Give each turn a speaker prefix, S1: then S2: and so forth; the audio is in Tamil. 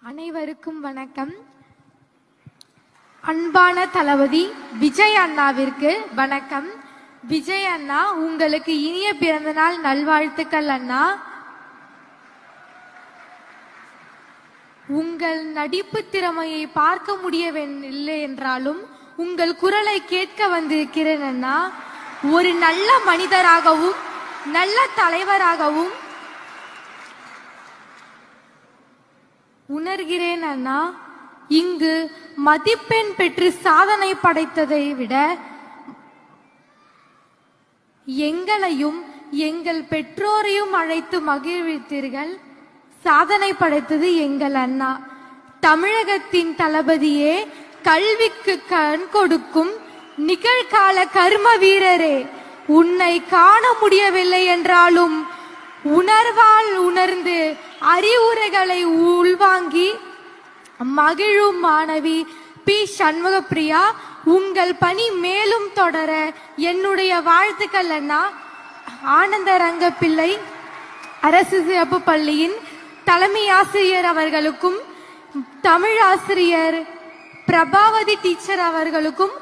S1: அனைவருக்கும் வணக்கம். அன்பான தளபதி விஜய் அண்ணாவிற்கு வணக்கம். விஜய் அண்ணா, உங்களுக்கு இனிய பிறந்தநாள் நல்வாழ்த்துக்கள் அண்ணா. உங்கள் நடிப்பு திறமையை பார்க்க முடியவில்லை என்றாலும் உங்கள் குரலை கேட்க வந்திருக்கிறேன் அண்ணா. ஒரு நல்ல மனிதராகவும் நல்ல தலைவராகவும் உணர்கிறேன் அண்ணா. இங்கு மதிப்பெண் பெற்று சாதனை படைத்ததை விட எங்களையும் எங்கள் பெற்றோரையும் அழைத்து மகிழ்வித்தீர்கள். சாதனை படைத்தது எங்கள் அண்ணா. தமிழகத்தின் தளபதியே, கல்விக்கு கண் கொடுக்கும் நிகழ்கால கர்ம வீரரே, உன்னை காண முடியவில்லை என்றாலும் உணர்வால் உணர்ந்து அறிவுரைகளை உள்வாங்கி மகிழும் மாணவி பி. சண்முகப்பிரியா, உங்கள் பணி மேலும் தொடர என்னுடைய வாழ்த்துக்கள் அண்ணா. ஆனந்த ரங்கப்பிள்ளை அரசு சிறப்பு பள்ளியின் தலைமை ஆசிரியர் அவர்களுக்கும் தமிழ் ஆசிரியர் பிரபாவதி டீச்சர் அவர்களுக்கும்